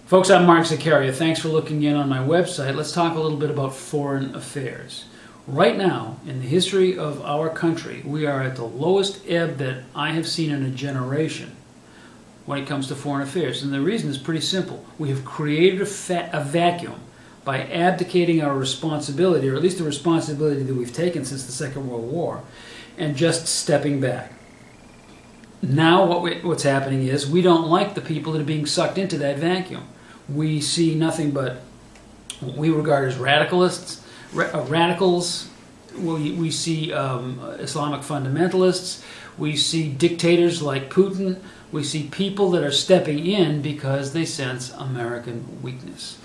Folks, I'm Mark Zaccaria. Thanks for looking in on my website. Let's talk a little bit about foreign affairs. Right now, in the history of our country, we are at the lowest ebb that I have seen in a generation when it comes to foreign affairs. And the reason is pretty simple. We have created a vacuum by abdicating our responsibility, or at least the responsibility that we've taken since the Second World War, and just stepping back. Now what's happening is we don't like the people that are being sucked into that vacuum. We see nothing but what we regard as radicals. We see Islamic fundamentalists. We see dictators like Putin. We see people that are stepping in because they sense American weakness.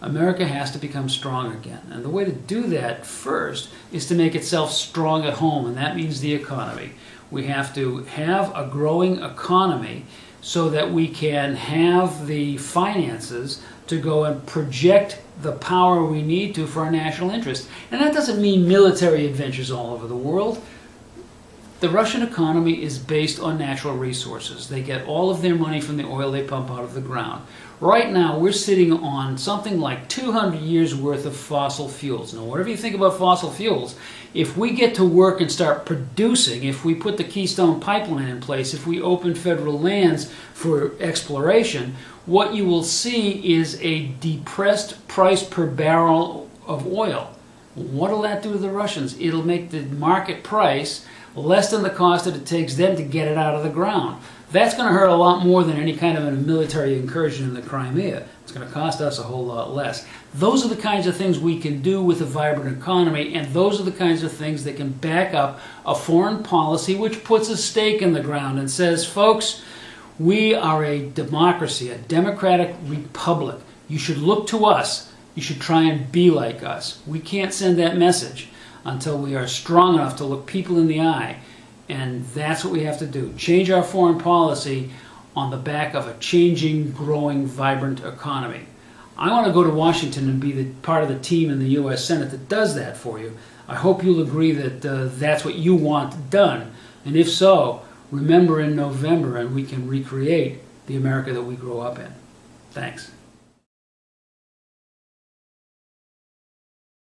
America has to become strong again. And the way to do that first is to make itself strong at home, and that means the economy. We have to have a growing economy so that we can have the finances to go and project the power we need to for our national interest. And that doesn't mean military adventures all over the world. The Russian economy is based on natural resources. They get all of their money from the oil they pump out of the ground. Right now, we're sitting on something like 200 years worth of fossil fuels. Now, whatever you think about fossil fuels, if we get to work and start producing, if we put the Keystone Pipeline in place, if we open federal lands for exploration, what you will see is a depressed price per barrel of oil. What will that do to the Russians? It'll make the market price less than the cost that it takes them to get it out of the ground. That's going to hurt a lot more than any kind of a military incursion in the Crimea. It's going to cost us a whole lot less. Those are the kinds of things we can do with a vibrant economy, and those are the kinds of things that can back up a foreign policy which puts a stake in the ground and says, folks, we are a democracy, a democratic republic. You should look to us. You should try and be like us. We can't send that message until we are strong enough to look people in the eye. And that's what we have to do. Change our foreign policy on the back of a changing, growing, vibrant economy. I want to go to Washington and be part of the team in the U.S. Senate that does that for you. I hope you'll agree that that's what you want done. And if so, remember in November and we can recreate the America that we grew up in. Thanks.